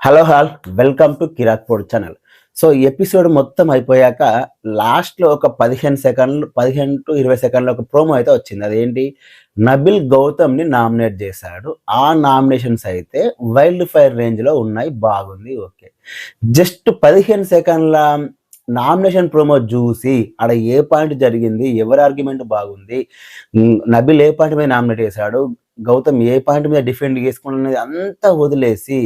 Hello welcome to Kirak pod channel. So ఈ episode మొత్తం అయిపోయాక లాస్ట్‌లో ఒక 15 సెకన్లు 15-20 సెకన్ల ఒక ప్రోమో అయితే వచ్చింది. అదేంటి, నబిల్ గౌతమ్‌ని నామినేట్ చేశాడు. ఆ నామినేషన్స్ అయితే వైల్డ్ ఫైర్ రేంజ్‌లో ఉన్నాయి. బాగుంది. ఓకే. జస్ట్ 15 సెకన్ల నామినేషన్ ప్రోమో చూసి ఆడ ఏ పాయింట్ జరిగింది, ఎవరి ఆర్గ్యుమెంట్ బాగుంది, నబిల్ ఏ పాయింట్ మీద నామినేట్ చేశాడు, గౌతమ్ ఏ పాయింట్ మీద డిఫెండ్ చేసుకున్నది అంతా వదిలేసి,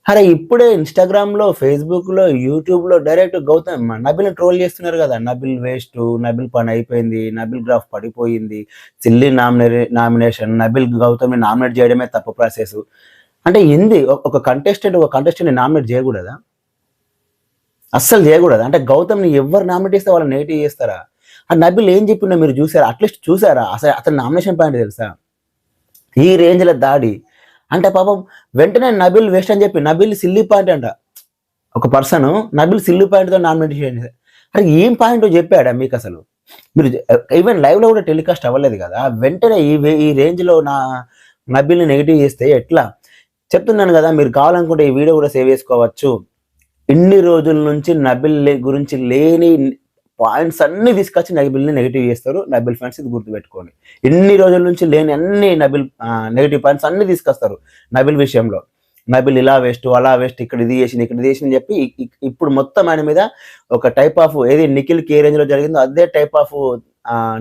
అరే ఇప్పుడే ఇన్‌స్టాగ్రామ్‌లో, ఫేస్‌బుక్‌లో, యూట్యూబ్‌లో డైరెక్ట్ గౌతమ్ నబిల్‌ని ట్రోల్ చేస్తున్నారు కదా! నబిల్ వేస్టు, నబిల్ పని అయిపోయింది, నబిల్ గ్రాఫ్ పడిపోయింది, సిల్లీ నామినేషన్, నబిల్ గౌతమ్‌ని నామినేట్ చేయడమే తప్పు ప్రాసెస్. అంటే ఏంది, ఒక కంటెస్టెంట్‌ని నామినేట్ చేయకూడదా? అస్సలు చేయకూడదా? అంటే గౌతమ్‌ని ఎవ్వరు నామినేట్ చేస్తే వాళ్ళని నెగెటివ్ చేస్తారా? ఆ నబిల్ ఏం చెప్పిండో మీరు చూసారా? అట్‌లీస్ట్ చూసారా? అతని నామినేషన్ పాయింట్ తెలుసా? ఈ రేంజ్‌ల దాడి. అంటే పాపం వెంటనే నబిల్ వేస్ట్ అని చెప్పి, నబిల్ సిల్లీ పాయింట్ అంట. ఒక పర్సను నబిల్ సిల్లీ పాయింట్‌తో నామినేట్ చేయండి. అరే ఏం పాయింటో చెప్పాడా మీకసలు? మీరు ఈవెన్ లైవ్‌లో కూడా టెలికాస్ట్ అవ్వలేదు కదా! వెంటనే ఈ రేంజ్‌లో నబిల్‌ని నెగెటివ్ చేస్తే ఎట్లా? చెప్తున్నాను కదా! మీరు కావాలనుకుంటే ఈ వీడియో కూడా సేవ్ చేసుకోవచ్చు. ఇన్ని రోజుల నుంచి నబిల్ గురించి లేని పాయింట్స్ అన్నీ తీసుకొచ్చి నబిల్‌ని నెగెటివ్ చేస్తారు. నబిల్ ఫ్యాన్స్ ఇది గుర్తుపెట్టుకోండి. ఇన్ని రోజుల నుంచి లేని అన్ని నెగెటివ్ పాయింట్స్ అన్నీ తీసుకొస్తారు నబిల్ విషయంలో. నబిల్ ఇలా వేస్ట్, అలా వేస్ట్, ఇక్కడ ఇది చేసింది, ఇక్కడ ఇది చేసింది అని చెప్పి ఇప్పుడు మొత్తం ఆయన మీద ఒక టైప్ ఆఫ్ ఏది నిఖిల్‌కి ఏ రేంజ్‌లో జరిగిందో అదే టైప్ ఆఫ్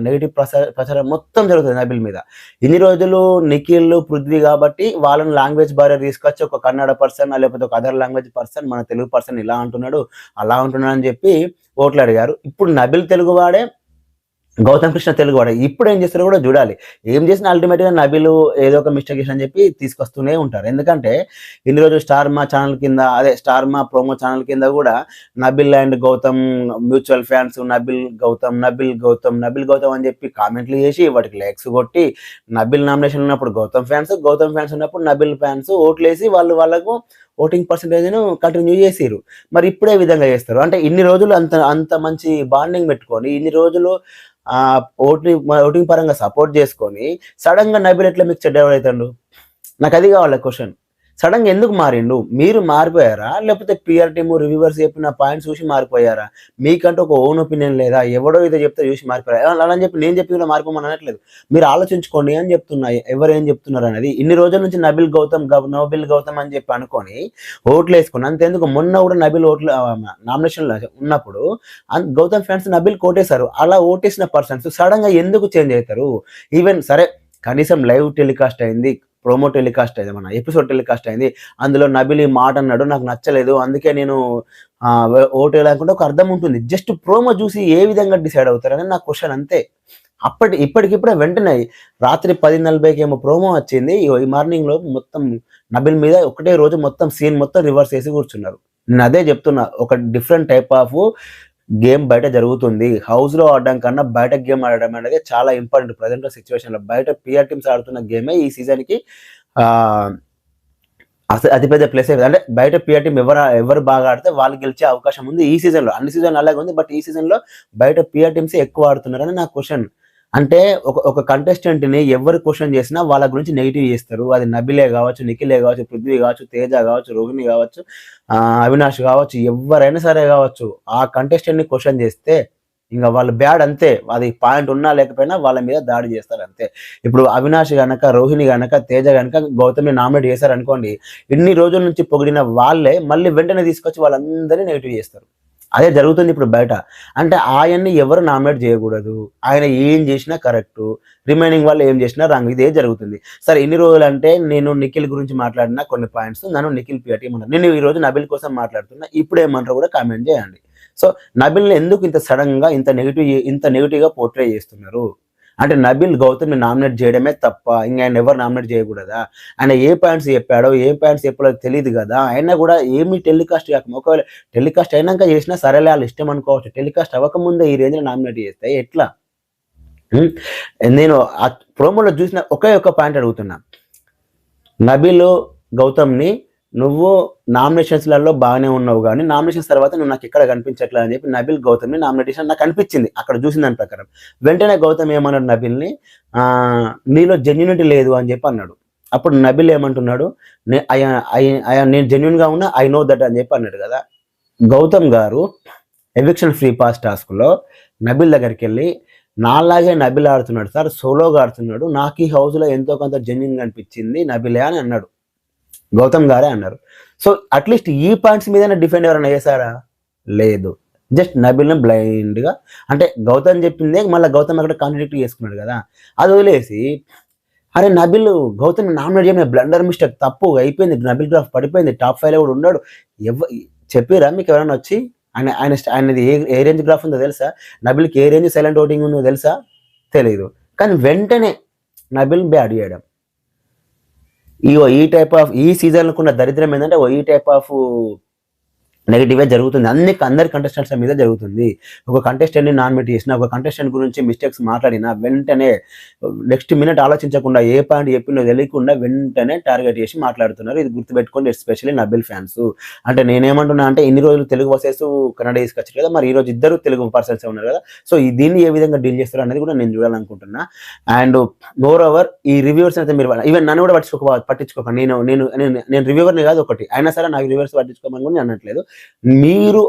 నెగెటివ్ ప్రచారం మొత్తం జరుగుతుంది నబిల్ మీద. ఇన్ని రోజులు నిఖిల్, పృథ్వీ కాబట్టి వాళ్ళని లాంగ్వేజ్ బారియర్ తీసుకొచ్చి ఒక కన్నడ పర్సన్ లేకపోతే ఒక అదర్ లాంగ్వేజ్ పర్సన్ మన తెలుగు పర్సన్ ఇలా అంటున్నాడు, అలా అంటున్నాడు అని చెప్పి ఓట్లు అడిగారు. ఇప్పుడు నబిల్ తెలుగువాడే, గౌతమ్ కృష్ణ తెలుగువాడే. ఇప్పుడు ఏం చేస్తారో కూడా చూడాలి. ఏం చేసినా అల్టిమేట్‌గా నబిల్ ఏదో ఒక మిస్టేక్ చేశాడని చెప్పి తీసుకొస్తూనే ఉంటారు. ఎందుకంటే ఇన్ని రోజులు స్టార్ మా ఛానల్ కింద, అదే స్టార్ మా ప్రోమో ఛానల్ కింద కూడా Nabil and Gautam mutual fans, Nabil Gautam, Nabil Gautam, Nabil Gautam అని చెప్పి కామెంట్లు చేసి వాటికి లైక్స్ కొట్టి, నబిల్ నామినేషన్ ఉన్నప్పుడు గౌతమ్ ఫ్యాన్స్, గౌతమ్ ఫ్యాన్స్ ఉన్నప్పుడు నబిల్ ఫ్యాన్స్ ఓట్లేసి వాళ్ళకు ఓటింగ్ పర్సెంటేజ్‌ను కంటిన్యూ చేసిర్రు. మరి ఇప్పుడే విధంగా చేస్తారు. అంటే ఇన్ని రోజులు అంత అంత మంచి బాండింగ్ పెట్టుకొని, ఇన్ని రోజులు ఓటింగ్ పరంగా సపోర్ట్ చేసుకొని, సడెన్‌గా నబిల్ ఎట్లా మీకు చెడ్డవాడైతాండు? నాకది కావాలి క్వెషన్. సడెన్‌గా ఎందుకు మారిండు? మీరు మారిపోయారా? లేకపోతే పీఆర్ టీమ్ రివ్యూవర్స్ చెప్పిన పాయింట్స్ చూసి మారిపోయారా? మీకంటూ ఒక ఓన్ ఒపీనియన్ లేదా? ఎవడో ఏదో చెప్తే చూసి మారిపోయారా? అలా అని చెప్పి నేను చెప్పి కూడా మారిపోమని అనట్లేదు. మీరు ఆలోచించుకోండి అని చెప్తున్నా. ఎవరేం చెప్తున్నారనేది. ఇన్ని రోజుల నుంచి నబిల్ గౌతమ్ అని చెప్పి అనుకోని ఓట్లేసుకుని, అంతెందుకు మొన్న కూడా నబిల్ నామినేషన్‌లో ఉన్నప్పుడు గౌతమ్ ఫ్యాన్స్ నబిల్ ఓటేశారు. అలా ఓటేసిన పర్సన్స్ సడెన్‌గా ఎందుకు చేంజ్ అయితారు? ఈవెన్ సరే, కనీసం లైవ్ టెలికాస్ట్ అయింది, ప్రోమో టెలికాస్ట్ అయింది, మన ఎపిసోడ్ టెలికాస్ట్ అయింది. అందులో నబిల్ ఈ మాట అన్నాడు, నాకు నచ్చలేదు, అందుకే నేను ఓటేయాలనుకుంటే ఒక అర్థం ఉంటుంది. జస్ట్ ప్రోమో చూసి ఏ విధంగా డిసైడ్ అవుతారని నా క్వశ్చన్ అంతే. ఇప్పటికిప్పుడే వెంటనే రాత్రి 10:40కి ఏమో ప్రోమో వచ్చింది. ఈ మార్నింగ్‌లో మొత్తం నబిల్ మీద ఒకటే రోజు మొత్తం సీన్ మొత్తం రివర్స్ చేసి కూర్చున్నారు. నేను అదే చెప్తున్నా. ఒక డిఫరెంట్ టైప్ ఆఫ్ గేమ్ బయట జరుగుతుంది. హౌస్‌లో ఆడడం కన్నా బయట గేమ్ ఆడడం అనేది చాలా ఇంపార్టెంట్ ప్రెజెంట్ సిట్యుయేషన్‌లో. బయట పీఆర్ టీమ్స్ ఆడుతున్న గేమే ఈ సీజన్‌కి ఆహ్, అతిపెద్ద ప్లస్ అయ్యేది. అంటే బయట పీఆర్ టీమ్ ఎవరు బాగా ఆడితే వాళ్ళు గెలిచే అవకాశం ఉంది ఈ సీజన్‌లో. అన్ని సీజన్‌లో అలాగే ఉంది. బట్ ఈ సీజన్‌లో బయట పీఆర్ టీమ్సే ఎక్కువ ఆడుతున్నారని నా క్వెషన్. అంటే ఒక కంటెస్టెంట్‌ని ఎవరు క్వెషన్ చేసినా వాళ్ళ గురించి నెగెటివ్ చేస్తారు. అది నబిలే గావచ్చు, నిఖిలే గావచ్చు, పృథ్వీ గావచ్చు, తేజ గావచ్చు, రోహిణి గావచ్చు, అవినాష్ గావచ్చు, ఎవ్వరైనా సరే గావచ్చు. ఆ కంటెస్టెంట్‌ని క్వెషన్ చేస్తే ఇంక వాళ్ళు బ్యాడ్ అంతే. అది పాయింట్ ఉన్నా లేకపోయినా వాళ్ళ మీద దాడి చేస్తారు అంతే. ఇప్పుడు అవినాష్ గనక, రోహిణి గనక, తేజ గనక గౌతమ్‌ని నామినేట్ చేశారనుకోండి, ఇన్ని రోజుల నుంచి పొగిడిన వాళ్ళే మళ్ళీ వెంటనే తీసుకొచ్చి వాళ్ళందరిని నెగెటివ్ చేస్తారు. అదే జరుగుతుంది ఇప్పుడు బయట. అంటే ఆయన్ని ఎవరు నామినేట్ చేయకూడదు. ఆయన ఏం చేసినా కరెక్టు. రిమైనింగ్ వాళ్ళు ఏం చేసినా రాంగ్. ఇదే జరుగుతుంది. సరే, ఇన్ని రోజులంటే నేను నిఖిల్ గురించి మాట్లాడిన కొన్ని పాయింట్స్ నన్ను నిఖిల్ పీఆర్ ఏమన్నారు. నేను ఈరోజు నబిల్ కోసం మాట్లాడుతున్నా. ఇప్పుడేమంటారో కూడా కామెంట్ చేయండి. సో, నబిల్‌ని ఎందుకు ఇంత సడెన్‌గా ఇంత నెగెటివ్‌గా పోర్ట్రే చేస్తున్నారు? అంటే నబిల్ గౌతమ్‌ని నామినేట్ చేయడమే తప్ప ఇంక ఆయన ఎవరు నామినేట్ చేయకూడదా? ఆయన ఏ పాయింట్స్ చెప్పాడో, ఏ పాయింట్స్ చెప్పాడో తెలీదు గదా! అయినా కూడా ఏమి టెలికాస్ట్ కాకుండా, ఒకవేళ టెలికాస్ట్ అయినాక చేసినా సరేలే ఆళ్ళ ఇష్టం అనుకోవచ్చు. టెలికాస్ట్ అవ్వకముందే ఈ రేంజ్‌లో నామినేట్ చేస్తే ఎట్లా? హ్మ్. నేను ఆ ప్రోమోలో చూసిన ఒకే ఒక్క పాయింట్ అడుగుతున్నా. నబిల్ గౌతమ్‌ని నువ్వు నామినేషన్స్‌లలో బాగానే ఉన్నావు గానీ, నామినేషన్స్ తర్వాత నువ్వు నాకెక్కడ కనిపించట్లే అని చెప్పి నబిల్ గౌతమ్‌ని నామినేట్ చేసినట్టు నాకనిపించింది. అక్కడ చూసిన దాని ప్రకారం. వెంటనే గౌతమ్ ఏమన్నాడు నబిల్‌ని, నీలో జెన్యూనిటీ లేదు అని చెప్పి అన్నాడు. అప్పుడు నబిల్ ఏమంటున్నాడు, నేను జెన్యున్గా ఉన్నా, ఐ నో దట్ అని చెప్పి అన్నాడు కదా. గౌతమ్ గారు ఎవిక్షన్ ఫ్రీ పాస్ టాస్క్లో నబిల్ దగ్గరికి వెళ్ళి, నాలాగే నబిల్ ఆడుతున్నాడు సార్, సోలోగా ఆడుతున్నాడు, నాకు ఈ హౌస్లో ఎంతో కొంత జెన్యున్గా అనిపించింది నబిలే అని అన్నాడు. గౌతమ్ గారే అన్నారు. సో అట్లీస్ట్ ఈ పాయింట్స్ మీద డిఫెండ్ ఎవరైనా చేశారా? లేదు. జస్ట్ నబిల్ని బ్లైండ్గా, అంటే గౌతమ్ చెప్పిందే మళ్ళీ గౌతమ్ అక్కడ కాంట్రడిక్ట్ చేసుకున్నాడు కదా, అది వదిలేసి అరే నబిల్ గౌతమ్ నామినేట్ చేయడం బ్లండర్ మిస్టేక్, తప్పు అయిపోయింది, నబిల్ గ్రాఫ్ పడిపోయింది, టాప్ 5లో కూడా ఉన్నాడు. చెప్పిరా మీకు ఎవరైనా వచ్చి? ఆయనది ఏ రేంజ్ గ్రాఫ్ ఉందో తెలుసా? నబిల్కి ఏ రేంజ్ సైలెంట్ ఓటింగ్ ఉందో తెలుసా? తెలియదు. కానీ వెంటనే నబిల్ బ్యాడ్ చేయడం. ఈ సీజన్లో ఉన్న దరిద్రం ఏంటంటే ఈ టైప్ ఆఫ్ నెగిటివ్గా జరుగుతుంది. అందరి కంటెస్టెంట్స్ మీద జరుగుతుంది. ఒక కంటెస్టెంట్ని నామినేట్ చేసిన, ఒక కంటెస్టెంట్ గురించి మిస్టేక్స్ మాట్లాడినా వెంటనే నెక్స్ట్ మినిట్ ఆలోచించకుండా, ఏ పాయింట్ చెప్పినో తెలియకుండా వెంటనే టార్గెట్ చేసి మాట్లాడుతున్నారు. ఇది గుర్తుపెట్టుకోండి, ఎస్పెషల్లీ నబిల్ ఫ్యాన్స్. అంటే నేనేమంటున్నా అంటే, ఇన్ని రోజులు తెలుగు వర్సెస్ కన్నడ తీసుకొచ్చారు కదా, మరి ఈరోజు ఇద్దరు తెలుగు పర్సన్స్ ఉన్నారు కదా, సో దీన్ని ఏ విధంగా డీల్ చేస్తారు అనేది కూడా నేను చూడాలనుకుంటున్నా. అండ్ మోర్ ఓవర్ ఈ రివ్యూవర్స్ అయితే మీరు ఈవెన్ నన్ను కూడా పట్టించుకోకండి. నేను రివ్యూవర్ని కాదు ఒకటి అయినా సరే, నాకు రివ్యూవర్స్ పట్టించుకోమని కూడా అనట్లేదు. మీరు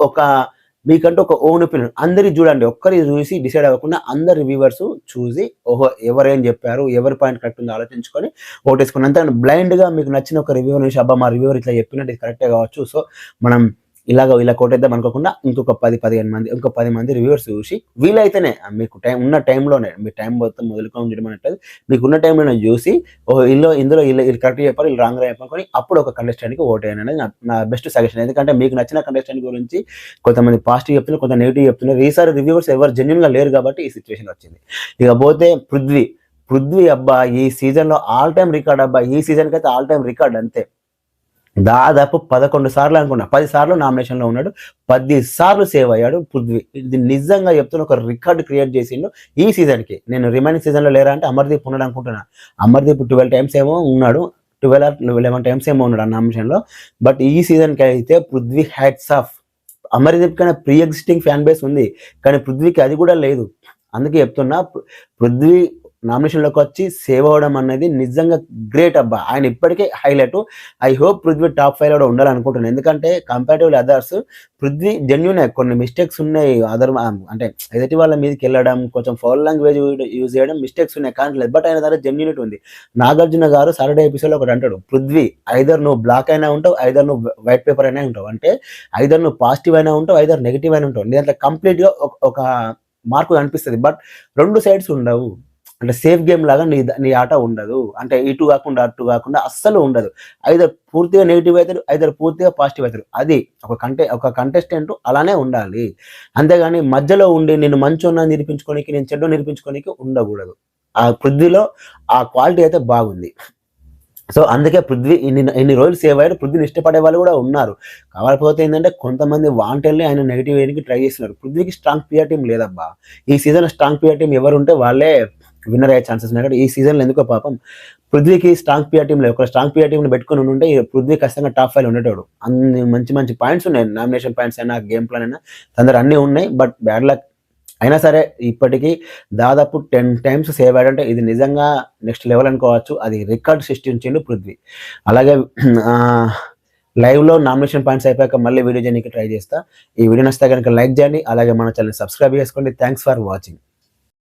మీకంటూ ఒక ఓన్ ఒపీనియన్ అందరికి చూడండి, ఒక్కరి చూసి డిసైడ్ అవ్వకుండా అందరు రివ్యూవర్స్ చూసి ఓహో ఎవరేం చెప్పారు, ఎవరి పాయింట్ కరెక్ట్ ఉందో ఆలోచించుకొని ఓటేసుకుని, అంతే బ్లైండ్గా మీకు నచ్చిన ఒక రివ్యూవర్ నుంచి అబ్బా మా రివ్యూవర్ ఇట్లా చెప్పినట్టు ఇది కరెక్టే కావచ్చు, సో మనం ఇలా కోటేద్దాం అనుకోకుండా ఇంకొక 10-15 మంది, ఇంకో 10 మంది రివ్యూవర్స్ చూసి వీలైతేనే మీకు ఉన్న టైంలోనే, మీ టైం మొత్తం మొదలుకొని చేయడం అనేది మీకున్న టైంలోనే చూసి ఓహో ఇందులో వీళ్ళు కరెక్ట్ చెప్పారు, వీళ్ళు రాంగ్గా చెప్పారు, అప్పుడు ఒక కంటెస్టెంట్కి ఓటేయను అనేది నా బెస్ట్ సజెషన్. ఎందుకంటే మీకు నచ్చిన కంటెస్టెంట్ గురించి కొంతమంది పాజిటివ్ చెప్తున్నారు, కొంత నెగిటివ్ చెప్తున్నారు. ఈసారి రివ్యూవర్స్ ఎవరు జెన్యున్గా లేరు కాబట్టి ఈ సిచ్యువేషన్ వచ్చింది. ఇక పోతే పృథ్వీ అబ్బా ఈ సీజన్లో ఆల్ టైమ్ రికార్డ్ అబ్బా, ఈ సీజన్కి అయితే ఆల్ టైమ్ రికార్డ్ అంతే. దాదాపు 11 సార్లు అనుకున్నా, 10 సార్లు నామినేషన్లో ఉన్నాడు, 10 సార్లు సేవ్ అయ్యాడు పృథ్వీ. ఇది నిజంగా చెప్తున్న ఒక రికార్డ్ క్రియేట్ చేసిండు ఈ సీజన్కి. నేను రిమైనింగ్ సీజన్లో లేరా అంటే అమర్దీప్ ఉన్నాడు అనుకుంటున్నా. అమర్దీప్ 12 టైమ్స్ ఏమో ఉన్నాడు, 11 టైమ్స్ ఏమో ఉన్నాడు ఆ నామినేషన్లో. బట్ ఈ సీజన్కి అయితే పృథ్వీ హ్యాట్స్ ఆఫ్. అమర్దీప్ కన్నా ప్రీ ఎగ్జిస్టింగ్ ఫ్యాన్ బేస్ ఉంది, కానీ పృథ్వీకి అది కూడా లేదు. అందుకే చెప్తున్నా, పృథ్వీ నామినేషన్లోకి వచ్చి సేవ్ అవ్వడం అనేది నిజంగా గ్రేట్ అబ్బా. ఆయన ఇప్పటికే highlight. I hope Prithvi top 5లో కూడా ఉండాలనుకుంటున్నాను. ఎందుకంటే కంపారిటివ్లీ అదర్స్ పృథ్వీ జెన్యున్, కొన్ని మిస్టేక్స్ ఉన్నాయి, అంటే ఎదుటి వాళ్ళ మీదకి వెళ్ళడం, కొంచెం ఫౌల్ లాంగ్వేజ్ యూజ్ చేయడం మిస్టేక్స్ ఉన్నాయి, కానీ లేదు. బట్ ఆయన దగ్గర జెన్యునిటీ ఉంది. నాగార్జున గారు సాటర్డే ఎపిసోడ్లో ఒకటి అంటాడు, పృథ్వీ ఐదర్ నువ్వు బ్లాక్ అయినా ఉంటావు, ఐదర్ నువ్వు వైట్ పేపర్ అయినా ఉంటావు, అంటే ఐదర్ నువ్వు పాజిటివ్ అయినా ఉంటావు, ఐదర్ నెగిటివ్ అయినా ఉంటావు. నీ దాంట్లో కంప్లీట్గా ఒక మార్కు కనిపిస్తుంది, బట్ రెండు సైడ్స్ ఉండవు. అంటే సేఫ్ గేమ్ లాగా నీ ఆట ఉండదు. అంటే ఇటు కాకుండా అటు కాకుండా అస్సలు ఉండదు. ఐదర్ పూర్తిగా నెగిటివ్ అవుతారు, ఐదర్ పూర్తిగా పాజిటివ్ అవుతారు. అది ఒక కంటెస్టెంట్ అలానే ఉండాలి. అంతేగాని మధ్యలో ఉండి నేను మంచోన్నా నిరూపించుకోనికి, నేను చెడ్డ నిరూపించుకోనికి ఉండకూడదు. ఆ పృథ్వీలో ఆ క్వాలిటీ అయితే బాగుంది. సో అందుకే పృథ్వీ ఇన్ని రోజులు సేవ్ అయ్యాడు. పృథ్వీని ఇష్టపడే వాళ్ళు కూడా ఉన్నారు. కాకపోతే ఏంటంటే కొంతమంది వాంటెల్ని ఆయన నెగిటివ్ వేయడానికి ట్రై చేస్తున్నారు. పృథ్వీకి స్ట్రాంగ్ ప్లేయర్ టీం లేదబ్బా. ఈ సీజన్ స్ట్రాంగ్ ప్లేయర్ టీం ఎవరు ఉంటే వాళ్ళే విన్నర్ అయ్యే ఛాన్సెస్ ఉన్నాయి. ఈ సీజన్లో ఎందుకో పాపం పృథ్వీకి స్ట్రాంగ్ ప్లేయర్ టీం లేదు. ఒక స్ట్రాంగ్ ప్లేయర్ టీంని పెట్టుకుని ఉంటే పృథ్వీ ఖచ్చితంగా టాప్ 5లో ఉండేటోడు. అన్ని మంచి పాయింట్స్ ఉన్నాయి, నామినేషన్ పాయింట్స్ అయినా, గేమ్ ప్లాన్ అయినా అందరు అన్నీ ఉన్నాయి. బట్ బ్యాడ్ లక్ అయినా సరే ఇప్పటికీ దాదాపు 10 టైమ్స్ సేవ్ అయ్యాడంటే ఇది నిజంగా నెక్స్ట్ లెవెల్ అనుకోవచ్చు. అది రికార్డ్ సృష్టించిండు పృథ్వీ. అలాగే లైవ్లో నామినేషన్ పాయింట్స్ అయిపోయాక మళ్ళీ వీడియో చేయడానికి ట్రై చేస్తా. ఈ వీడియో నచ్చితే కనుక లైక్ చేయండి, అలాగే మన ఛానల్ సబ్స్క్రైబ్ చేసుకోండి. Thanks for watching.